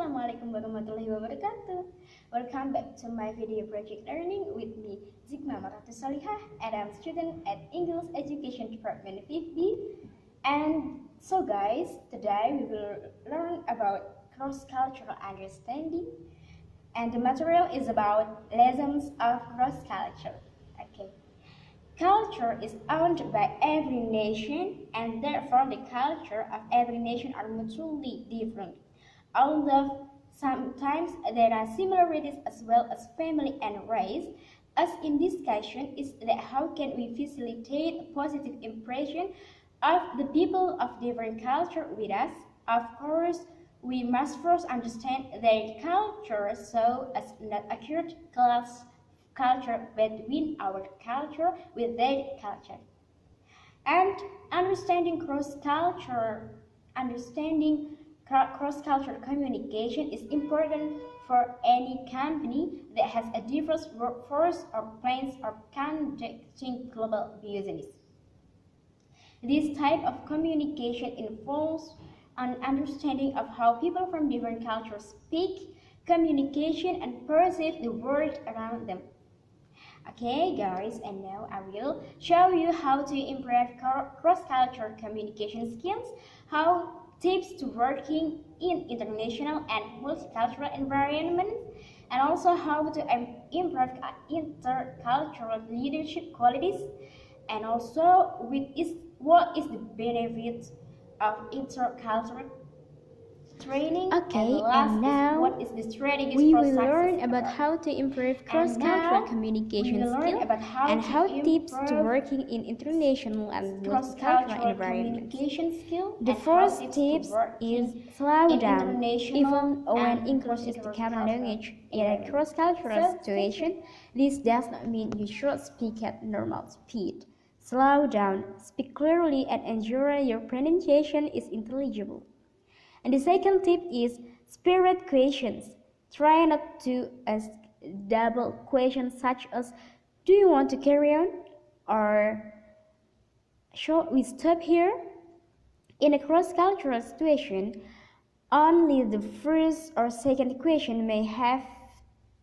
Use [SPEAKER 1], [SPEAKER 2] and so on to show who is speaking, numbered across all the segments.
[SPEAKER 1] Assalamualaikum warahmatullahi wabarakatuh. Welcome back to my video project learning with me, Zikma Maratu Salihah, and I'm student at English Education Department 5B. And so guys, today we will learn about cross-cultural understanding, and the material is about lessons of cross-culture. Okay. Culture is owned by every nation, and therefore the culture of every nation are mutually different. Although sometimes there are similarities as well as family and race, as in discussion is that how can we facilitate a positive impression of the people of different culture with us. Of course, we must first understand their culture so as not accurate class culture between our culture with their culture. And understanding cross-cultural communication is important for any company that has a diverse workforce or plans or conducting global business. This type of communication involves an understanding of how people from different cultures speak, communication, and perceive the world around them. Okay guys, and now I will show you how to improve cross-cultural communication skills, how tips to working in international and multicultural environments, and also how to improve intercultural leadership qualities, and also what is the benefits of intercultural training.
[SPEAKER 2] Okay,
[SPEAKER 1] and
[SPEAKER 2] now
[SPEAKER 1] what is the strategies
[SPEAKER 2] we
[SPEAKER 1] for
[SPEAKER 2] will
[SPEAKER 1] success
[SPEAKER 2] learn about how to improve cross-cultural communication skills and how tips to working in international and multicultural environments. The first tip is slow down. Even when English is the common language in a cross-cultural situation, this does not mean you should speak at normal speed. Slow down, speak clearly, and ensure your pronunciation is intelligible. And the second tip is spirit questions. Try not to ask double questions such as, do you want to carry on? Or shall we stop here? In a cross-cultural situation, only the first or second question may have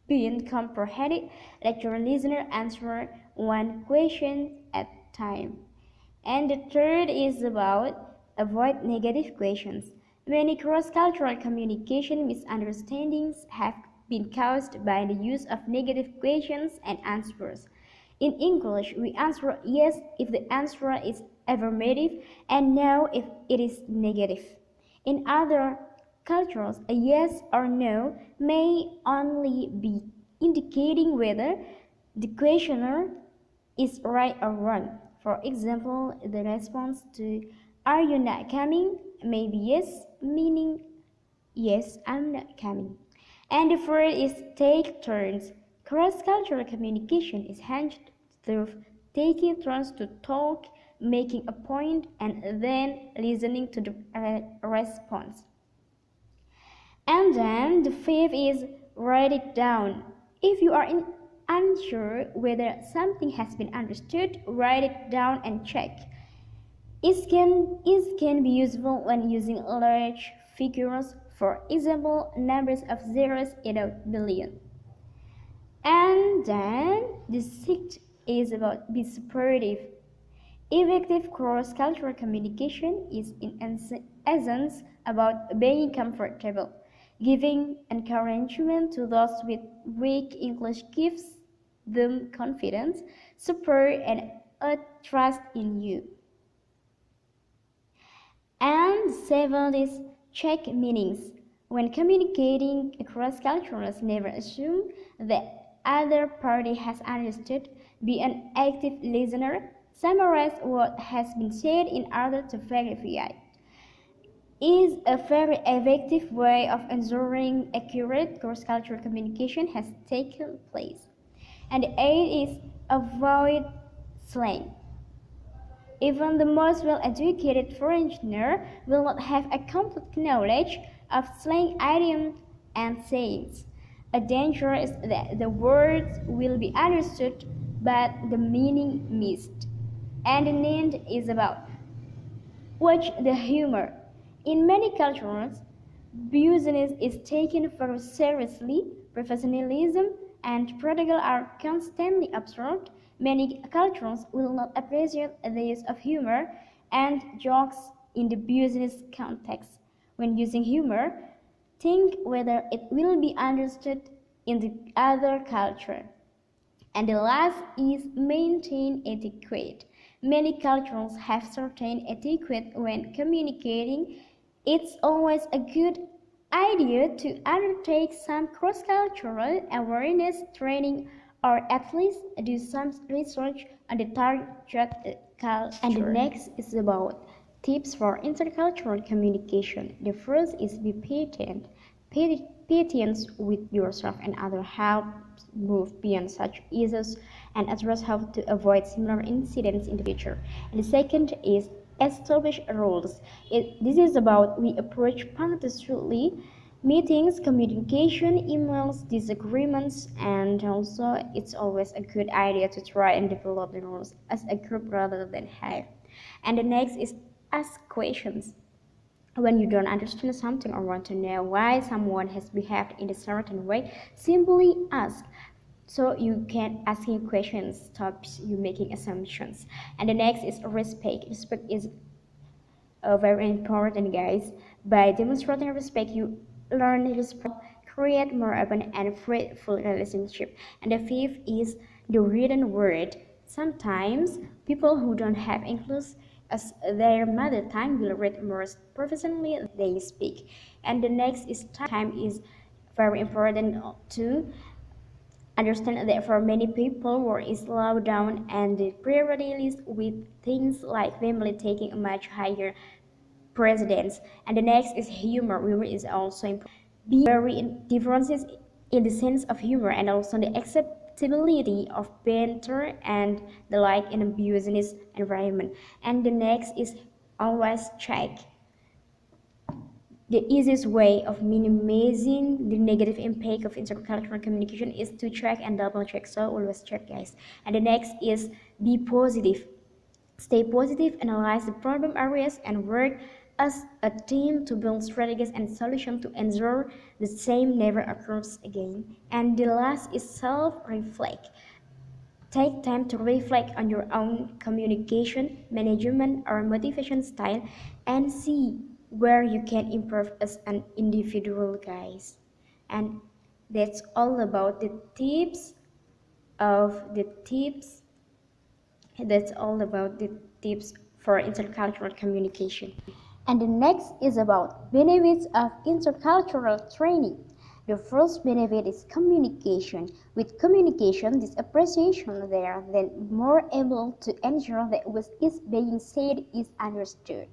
[SPEAKER 2] been comprehended. Let your listener answer one question at a time. And the third is about avoid negative questions. Many cross-cultural communication misunderstandings have been caused by the use of negative questions and answers. In English, we answer yes if the answer is affirmative and no if it is negative. In other cultures, a yes or no may only be indicating whether the questioner is right or wrong. For example, the response to "Are you not coming?" may be yes, meaning yes, I'm not coming. And the fourth is take turns. Cross-cultural communication is handled through taking turns to talk, making a point, and then listening to the response. And then the fifth is write it down. If you are unsure whether something has been understood, write it down and check. It can be useful when using large figures, for example, numbers of zeros in a billion. And then the sixth is about be supportive. Effective cross-cultural communication is in essence about being comfortable. Giving encouragement to those with weak English gives them confidence, support, and a trust in you. And seventh is check meanings. When communicating across cultures, never assume that other party has understood. Be an active listener. Summarize what has been said in order to verify. Is a very effective way of ensuring accurate cross-cultural communication has taken place. And the eighth is avoid slang. Even the most well-educated foreigner will not have a complete knowledge of slang idioms and sayings. A danger is that the words will be understood but the meaning missed. And the ninth is about watch the humor. In many cultures, business is taken very seriously, professionalism and protocol are constantly observed. Many cultures will not appreciate the use of humor and jokes in the business context. When using humor, think whether it will be understood in the other culture. And the last is maintain etiquette. Many cultures have certain etiquette when communicating. It's always a good idea to undertake some cross-cultural awareness training or at least do some research on the target culture. And the next is about tips for intercultural communication. The first is be patient. Patience with yourself and others helps move beyond such issues and address how to avoid similar incidents in the future. And the second is establish rules. This is about we approach punctually meetings, communication, emails, disagreements, and also it's always a good idea to try and develop the rules as a group rather than have. And the next is ask questions. When you don't understand something or want to know why someone has behaved in a certain way, simply ask. So you can asking questions stops you making assumptions. And the next is respect. Respect is very important, guys. By demonstrating respect, you learn respect, create more open and fruitful relationship. And the fifth is the written word. Sometimes people who don't have English as their mother tongue will read more professionally they speak. And the next is time is very important to understand that for many people work is slowed down and the priority list with things like family taking a much higher precedence. And the next is humor. Humor is also important. Be very in differences in the sense of humor and also the acceptability of banter and the like in a business environment. And the next is always check. The easiest way of minimizing the negative impact of intercultural communication is to check and double check. So always check, guys. And the next is be positive. Stay positive, analyze the problem areas, and work as a team to build strategies and solutions to ensure the same never occurs again. And the last is self-reflect. Take time to reflect on your own communication, management, or motivation style and see where you can improve as an individual, guys. And that's all about the tips of the tips. That's all about the tips for intercultural communication. And the next is about benefits of intercultural training. The first benefit is communication. With communication, this appreciation they are then more able to ensure that what is being said is understood.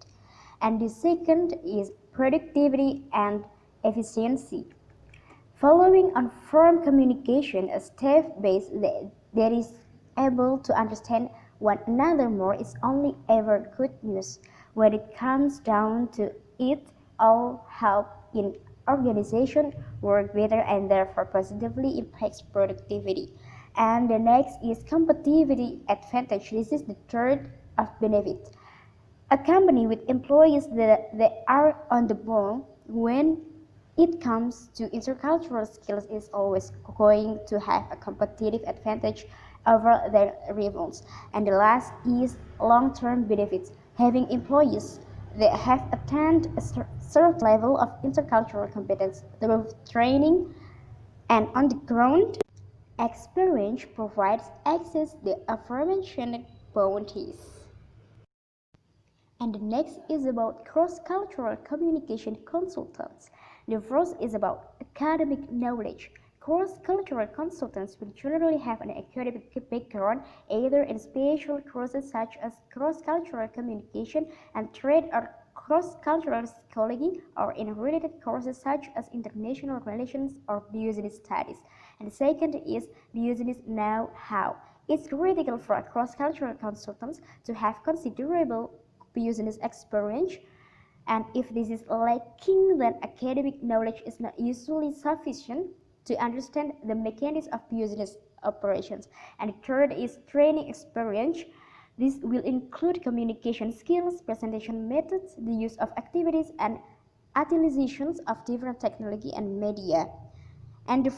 [SPEAKER 2] And the second is productivity and efficiency. Following on firm communication, a staff base that is able to understand one another more is only ever good news. When it comes down to it, all help in organization work better and therefore positively impacts productivity. And the next is competitivity advantage. This is the third of benefit. A company with employees that are on the ball when it comes to intercultural skills is always going to have a competitive advantage over their rivals. And the last is long-term benefits. Having employees that have attained a certain level of intercultural competence through training and on-the-ground experience provides access to the aforementioned bounties. And the next is about cross-cultural communication consultants. The first is about academic knowledge. Cross-cultural consultants will generally have an academic background either in special courses such as cross-cultural communication and trade or cross-cultural psychology or in related courses such as international relations or business studies. And the second is business know-how. It's critical for cross-cultural consultants to have considerable business experience, and if this is lacking, then academic knowledge is not usually sufficient to understand the mechanics of business operations. And third is training experience. This will include communication skills, presentation methods, the use of activities, and utilizations of different technology and media. And the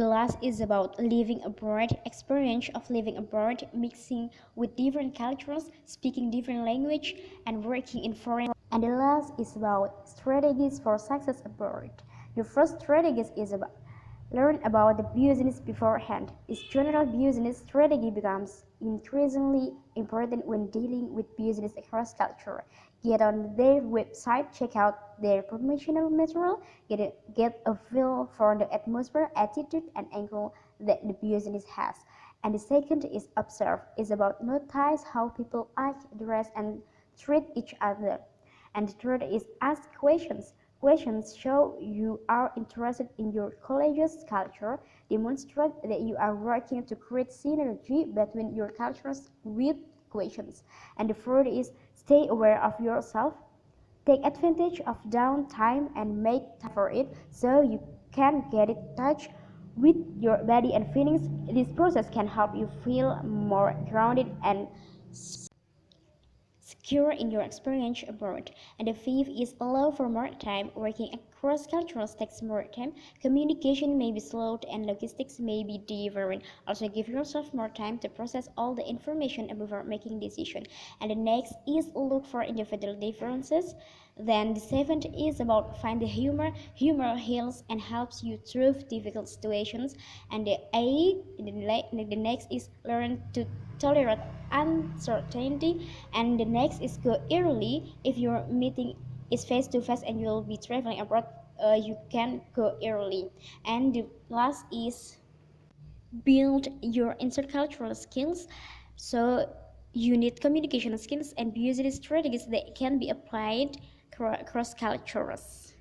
[SPEAKER 2] last is about living abroad, experience of living abroad, mixing with different cultures, speaking different language, and working in foreign. And the last is about strategies for success abroad. The first strategy is about learn about the business beforehand. This general business strategy becomes increasingly important when dealing with business across culture. Get on their website, check out their promotional material, get a feel for the atmosphere, attitude, and angle that the business has. And the second is observe. It's about notice how people act, dress, and treat each other. And the third is ask questions. Questions show you are interested in your college's culture, demonstrate that you are working to create synergy between your cultures with questions. And the fourth is stay aware of yourself. Take advantage of downtime and make time for it so you can get in touch with your body and feelings. This process can help you feel more grounded and secure in your experience abroad. And the fifth is allow for more time. Working across cultures takes more time. Communication may be slowed and logistics may be different. Also give yourself more time to process all the information before making decision. And the next is look for individual differences. Then the seventh is about find the humor. Humor heals and helps you through difficult situations. And the next is learn to tolerate uncertainty. And the next is go early. If your meeting is face to face and you'll be traveling abroad, you can go early. And the last is build your intercultural skills. So you need communication skills and business strategies that can be applied across cultures.